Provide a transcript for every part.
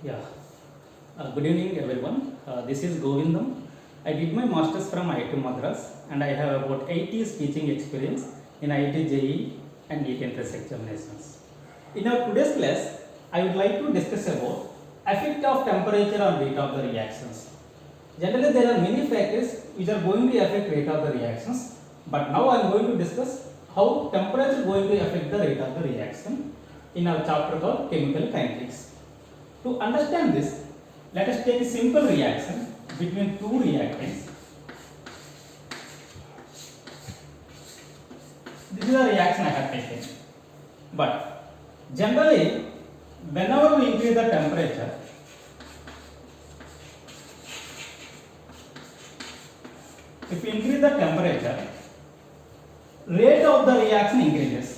Yeah. Good evening, everyone. This is Govindam. I did my masters from IIT Madras, and I have about 8 years teaching experience in IIT JEE and NEET entrance examinations. In our today's class, I would like to discuss about effect of temperature on rate of the reactions. Generally, there are many factors which are going to affect rate of the reactions, but now I am going to discuss how temperature is going to affect the rate of the reaction in our chapter called chemical kinetics. To understand this, let us take a simple reaction between two reactants. This is a reaction I have taken. But generally, whenever we increase the temperature, if we increase the temperature, rate of the reaction increases.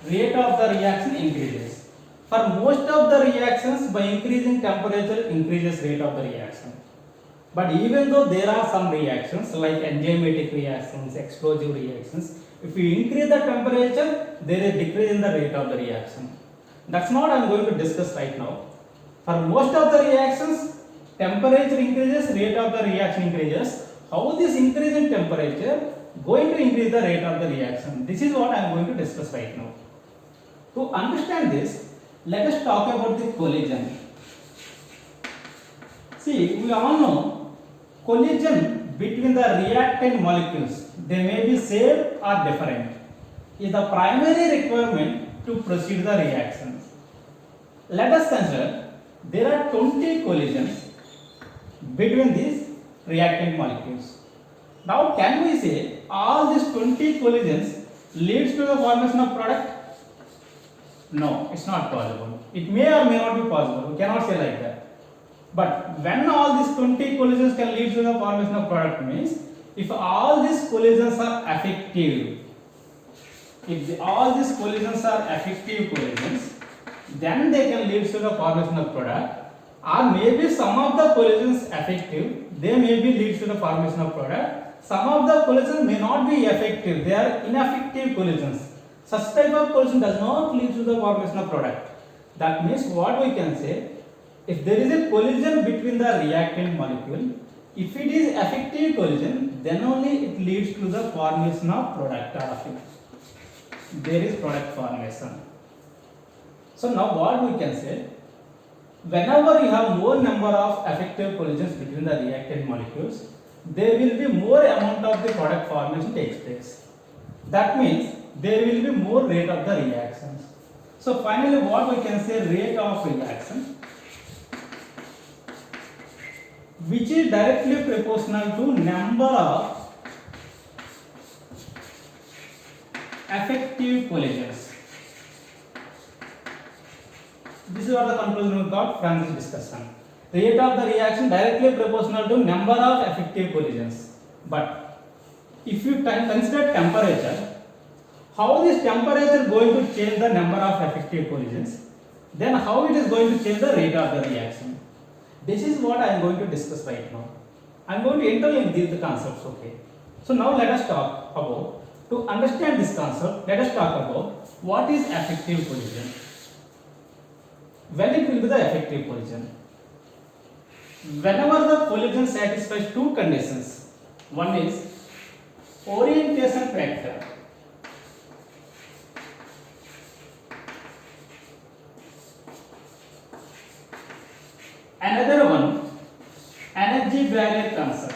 Rate of the reaction increases. For most of the reactions, by increasing temperature increases rate of the reaction. But even though there are some reactions like enzymatic reactions, explosive reactions, if you increase the temperature, there is decrease in the rate of the reaction. That's not I am going to discuss right now. For most of the reactions, temperature increases, rate of the reaction increases. How this increase in temperature going to increase the rate of the reaction? This is what I am going to discuss right now. To understand this, let us talk about the collision. See, we all know collision between the reactant molecules, they may be same or different, is the primary requirement to proceed the reaction. Let us consider there are 20 collisions between these reactant molecules. Now, can we say all these 20 collisions leads to the formation of product? No, it's not possible. It may or may not be possible. We cannot say like that. But when all these 20 collisions can lead to the formation of product means, if all these collisions are effective, all these collisions are effective collisions, then they can lead to the formation of product. Or maybe some of the collisions effective, they may be lead to the formation of product. Some of the collisions may not be effective, they are ineffective collisions. Such type of collision does not lead to the formation of product. That means what we can say, if there is a collision between the reactant molecule, if it is effective collision, then only it leads to the formation of product of it. There is product formation. So now what we can say, whenever you have more number of effective collisions between the reactant molecules, there will be more amount of the product formation takes place. That means there will be more rate of the reactions. So finally what we can say, rate of reaction, which is directly proportional to number of effective collisions. This is what the conclusion we got from this discussion. Rate of the reaction directly proportional to number of effective collisions. But if you consider temperature, how this temperature going to change the number of effective collisions, then how it is going to change the rate of the reaction. This is what I am going to discuss right now. I am going to interlink these concepts, okay. So now let us talk about, to understand this concept, let us talk about what is effective collision. When it will be the effective collision? Whenever the collision satisfies two conditions. One is orientation factor. Another one, energy barrier concept.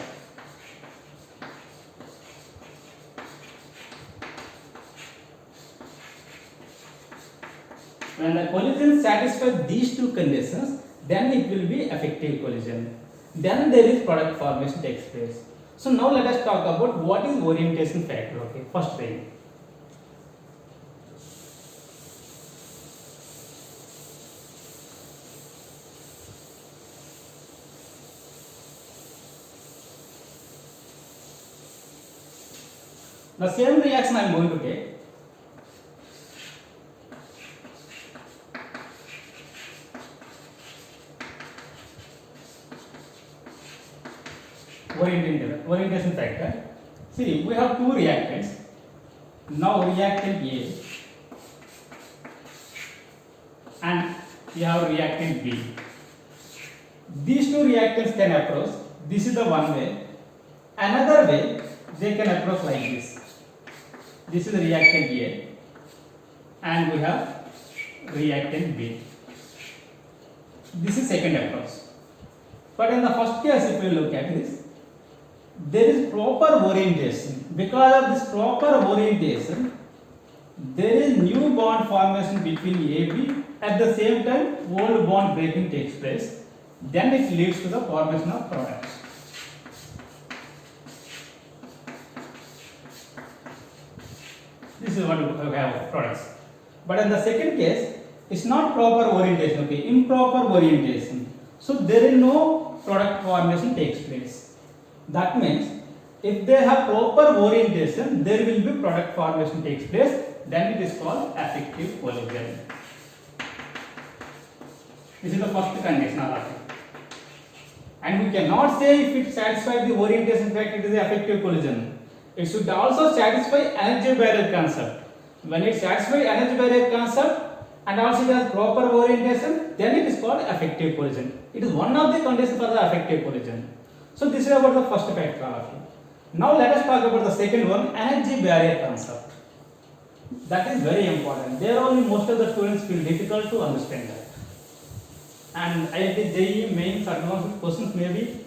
When the collision satisfies these two conditions, then it will be effective collision. Then there is product formation takes place. So now let us talk about what is orientation factor. Okay, first thing. The same reaction I am going to take. Orientation factor. See, we have two reactants. Now reactant A and you have reactant B. These two reactants can approach. This is the one way. Another way they can approach like this. This is reactant A and we have reactant B. This is second approach. But in the first case, if you look at this, there is proper orientation. Because of this proper orientation, there is new bond formation between AB. At the same time, old bond breaking takes place. Then it leads to the formation of products. This is what we have products. But in the second case, it's not proper orientation, okay, improper orientation. So there is no product formation takes place. That means if they have proper orientation, there will be product formation takes place. Then it is called effective collision. This is the first condition of it. And we cannot say if it satisfies the orientation fact, it is the effective collision. It should also satisfy energy barrier concept. When it satisfies energy barrier concept and also it has proper orientation, then it is called effective collision. It is one of the conditions for the effective collision. So this is about the first factor of it. Now let us talk about the second one, energy barrier concept. That is very important. There only most of the students feel difficult to understand that. And IIT JEE mains advanced questions maybe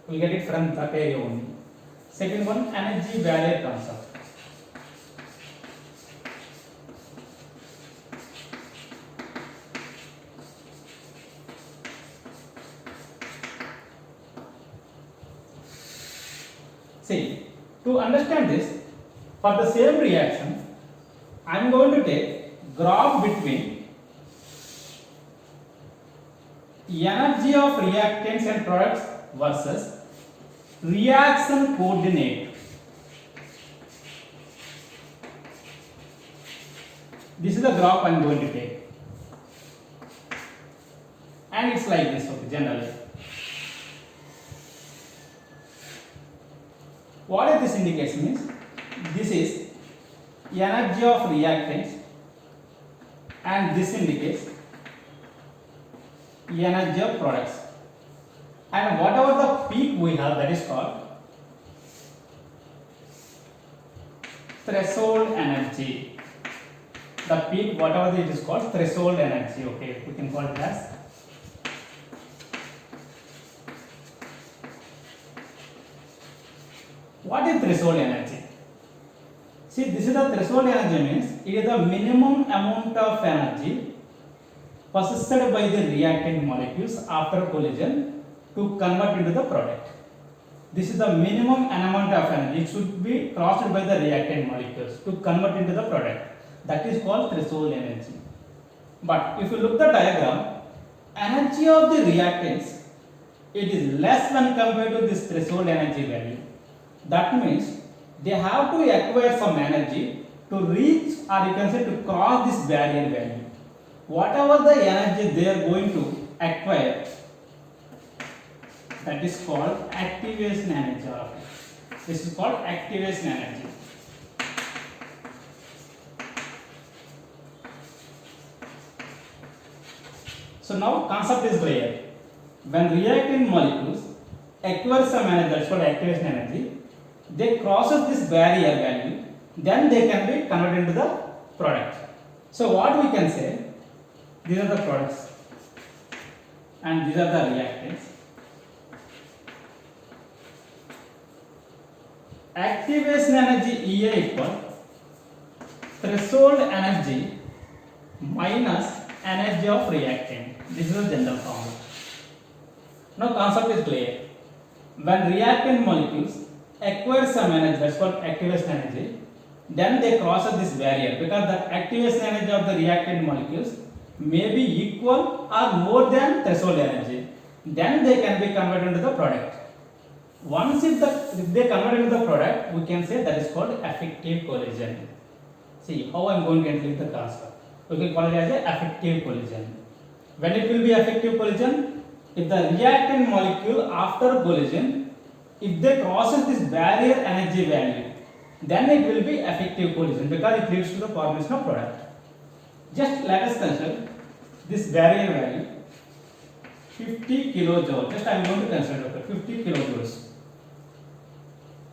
will get it from that area only. Second one, energy barrier concept. See, to understand this, for the same reaction, I am going to take graph between energy of reactants and products versus reaction coordinate. This is the graph I am going to take. And it's like this, okay, generally. What this indicates means, this is energy of reactants and this indicates energy of products. And whatever the peak we have, that is called threshold energy. The peak, whatever it is called, threshold energy, okay, we can call it as. What is threshold energy? See, this is the threshold energy means it is the minimum amount of energy possessed by the reactant molecules after collision to convert into the product. This is the minimum amount of energy. It should be crossed by the reactant molecules to convert into the product. That is called threshold energy. But if you look the diagram, energy of the reactants, it is less when compared to this threshold energy value. That means they have to acquire some energy to reach, or you can say to cross this barrier value. Whatever the energy they are going to acquire, that is called activation energy. This is called activation energy. So now concept is clear. When reactant molecules acquire some energy, that's called activation energy, they crosses this barrier value, then they can be converted into the product. So what we can say, these are the products and these are the reactants. Activation energy EA equal threshold energy minus energy of reactant. This is the general formula. Now concept is clear. When reactant molecules acquire some energy, that's called activation energy, then they cross this barrier because the activation energy of the reactant molecules may be equal or more than threshold energy. Then they can be converted into the product. Once if they convert into the product, we can say that is called effective collision. See how I am going to include the concept. We can call it as a effective collision. When it will be effective collision? If the reactant molecule after collision, if they crosses this barrier energy value, then it will be effective collision because it leads to the formation of product. Just let us consider this barrier value 50 kilojoule. Just I am going to consider 50 kilojoules.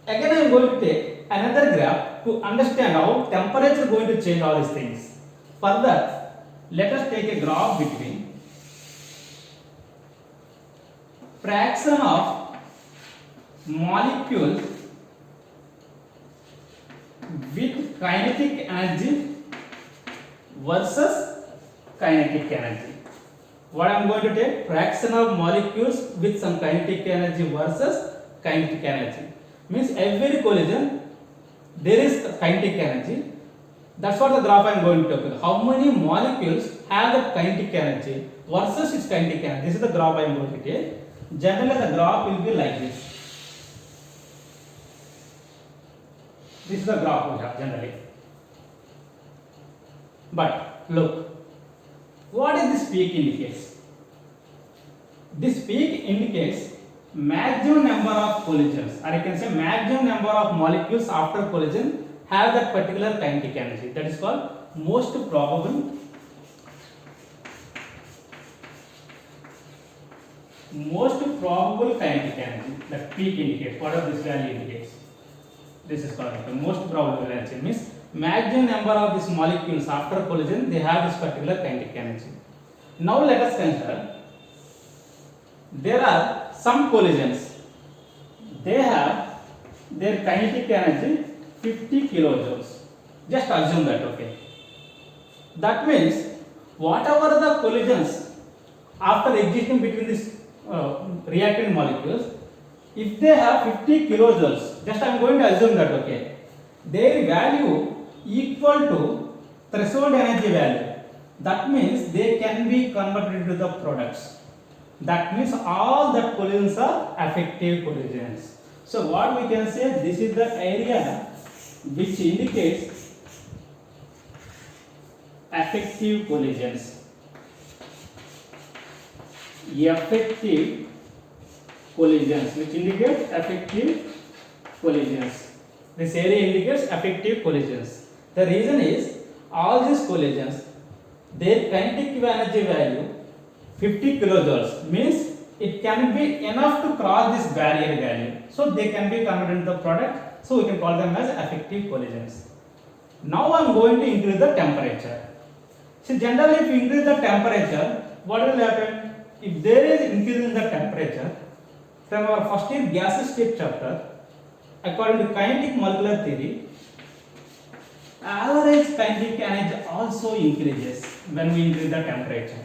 Again I am going to take another graph to understand how temperature is going to change all these things. Further, let us take a graph between fraction of molecules with kinetic energy versus kinetic energy. What I am going to take? Fraction of molecules with some kinetic energy versus kinetic energy. Means every collision there is kinetic energy. That's what the graph I am going to take. How many molecules have the kinetic energy versus its kinetic energy. This is the graph I am going to take. Generally the graph will be like this. This is the graph we have generally. But look, what is this peak indicates? This peak indicates maximum number of collisions, or you can say maximum number of molecules after collision have that particular kinetic energy. That is called most probable kinetic energy. That peak indicates whatever this value indicates. This is called the most probable energy. Means maximum number of these molecules after collision they have this particular kinetic energy. Now let us consider there are some collisions. They have their kinetic energy 50 kilojoules. Just assume that, okay. That means whatever the collisions after existing between these reactant molecules, if they have 50 kilojoules, just I am going to assume that, okay, their value equal to threshold energy value. That means they can be converted into the products. That means all the collisions are effective collisions. So what we can say, this is the area which indicates effective collisions. Effective collisions, which indicates effective collisions. This area indicates effective collisions. The reason is all these collisions, their kinetic energy value 50 kilojoules means it can be enough to cross this barrier value. So they can be converted into the product. So we can call them as effective collisions. Now I am going to increase the temperature. So generally if you increase the temperature, what will happen? If there is increase in the temperature, from our first year gases state chapter, according to kinetic molecular theory, average kinetic energy also increases when we increase the temperature.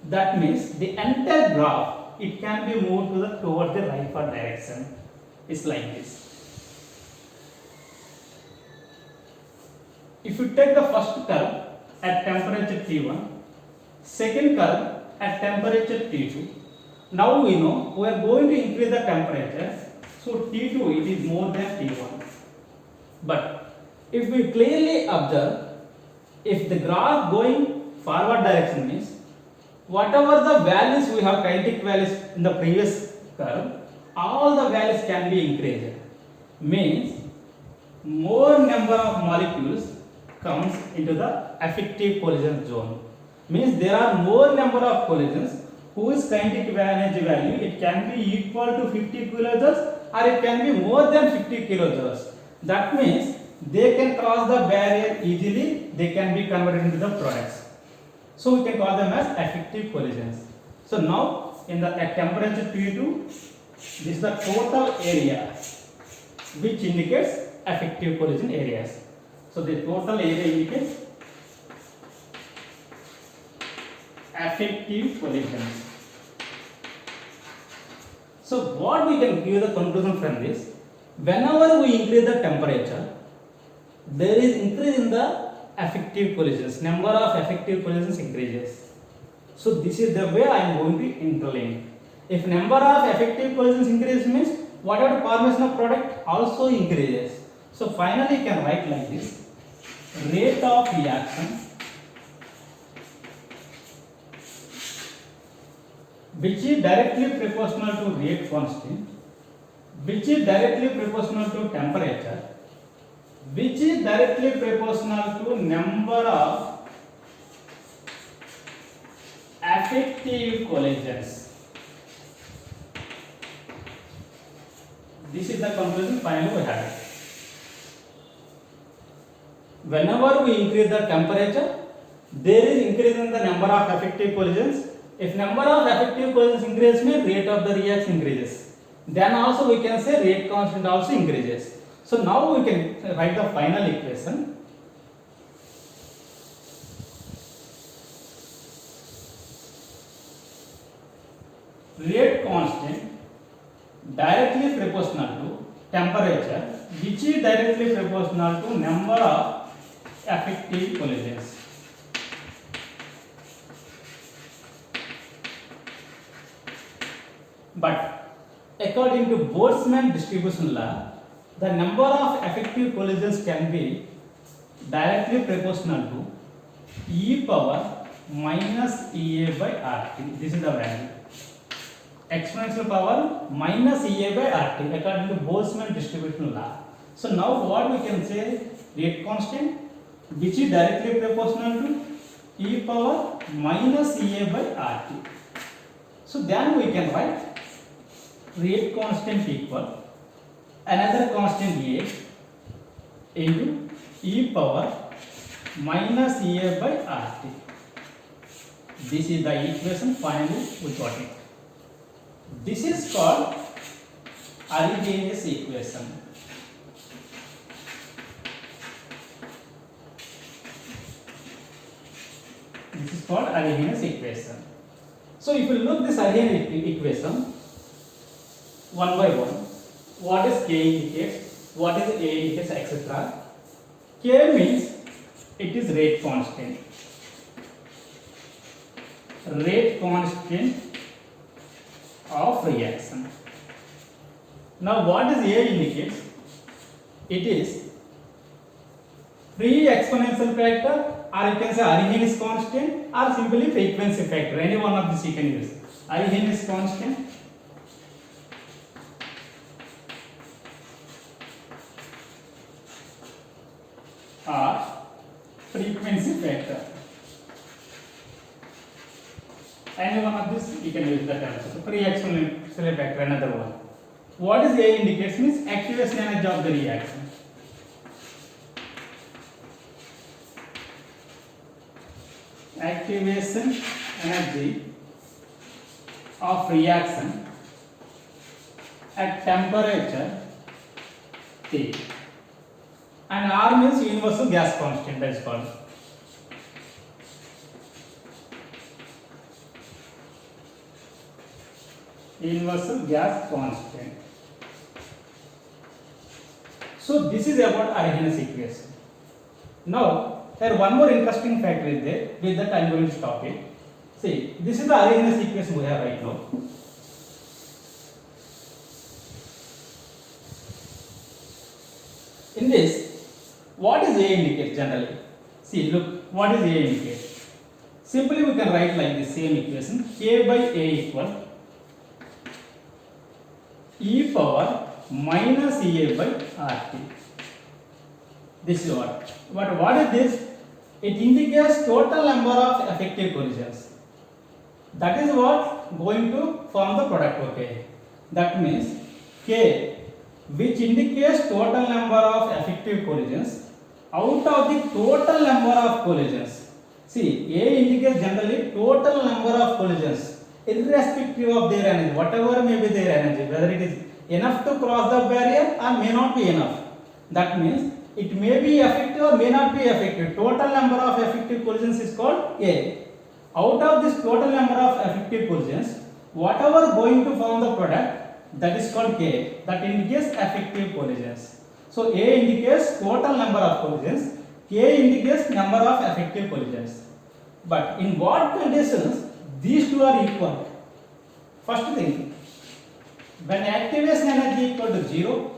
That means the entire graph, it can be moved to the towards the rightward direction. It's like this. If you take the first curve at temperature T1, second curve at temperature T2, now we know we are going to increase the temperature. So T2 it is more than T1. But if we clearly observe, if the graph going forward direction means whatever the values we have kinetic values in the previous curve, all the values can be increased. Means more number of molecules comes into the effective collision zone. Means there are more number of collisions whose kinetic energy value it can be equal to 50 kilojoules or it can be more than 50 kilojoules. That means they can cross the barrier easily, they can be converted into the products. So we can call them as effective collisions. So now in the at temperature T2, this is the total area which indicates effective collision areas. So the total area indicates effective collisions. So what we can give the conclusion from this, whenever we increase the temperature, there is increase in the effective collisions, number of effective collisions increases. So this is the way I am going to interlink. If number of effective collisions increase means whatever formation of product also increases. So finally you can write like this, rate of reaction which is directly proportional to rate constant, which is directly proportional to temperature, which is directly proportional to number of effective collisions. This is the conclusion finally we have. Whenever we increase the temperature, there is increase in the number of effective collisions. If number of effective collisions increases, means rate of the reaction increases. Then also we can say rate constant also increases. So now we can write the final equation. Rate constant directly proportional to temperature, which is directly proportional to number of effective collisions. But according to Boltzmann distribution law, the number of effective collisions can be directly proportional to e power minus Ea by Rt. This is the value. Exponential power minus Ea by Rt according to Boltzmann distribution law. So now what we can say, rate constant which is directly proportional to e power minus Ea by Rt. So then we can write rate constant equal another constant A into e power minus Ea by Rt. This is the equation, finally we got it. This is called Arrhenius equation. This is called Arrhenius equation. So if you look this Arrhenius equation one by one, what is K indicates, what is A indicates, etc. K means it is rate constant. Rate constant of reaction. Now what is A indicates? It is free exponential factor, or you can say Arrhenius constant, or simply frequency factor. Any one of these you can use. Arrhenius constant or frequency factor. Any one of this you can use the term. So free exponential factor, another one. What is A indicates means activation energy of the reaction. Activation energy of reaction at temperature T. And R means universal gas constant, that is called. Universal gas constant. So this is about Arrhenius equation. Now there one more interesting factor is there. With that I am going to stop it. See, this is the Arrhenius equation we have right now. In this, what is A indicates generally? See, look, what is A indicates? Simply we can write like this same equation. K by A equal e power minus Ea by Rt. This is what. But what is this? It indicates total number of effective collisions. That is what going to form the product. Okay. That means K, which indicates total number of effective collisions out of the total number of collisions. See, A indicates generally total number of collisions irrespective of their energy, whatever may be their energy, whether it is enough to cross the barrier or may not be enough. That means it may be effective or may not be effective. Total number of effective collisions is called A. Out of this total number of effective collisions, whatever going to form the product, that is called K. That indicates effective collisions. So A indicates total number of collisions, K indicates number of effective collisions. But in what conditions these two are equal? First thing, when activation energy equal to 0,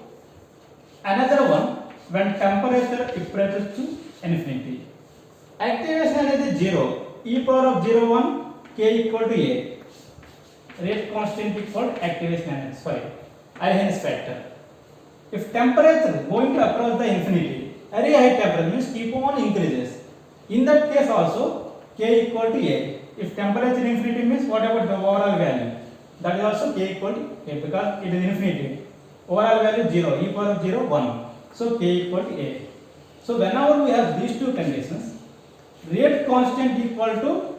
another one when temperature approaches to infinity. Activation energy 0, e power of 0 1, K equal to A. Rate constant is called activation energy, Arrhenius factor. If temperature going to approach the infinity, array height temperature means keep on increases. In that case also k equal to a. If temperature infinity means what about the overall value? That is also k equal to a because it is infinity. Overall value 0, e power of 0 1. So k equal to a. So whenever we have these two conditions, rate constant equal to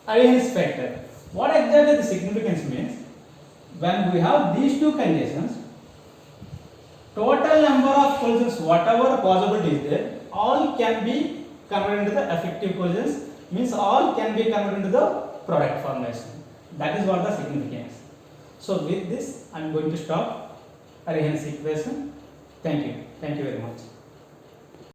Arrhenius factor. What exactly the significance means? When we have these two conditions, total number of collisions, whatever possibility is there, all can be converted into the effective collisions, means all can be converted into the product formation. That is what the significance. So with this, I am going to stop Arrhenius equation. Thank you very much.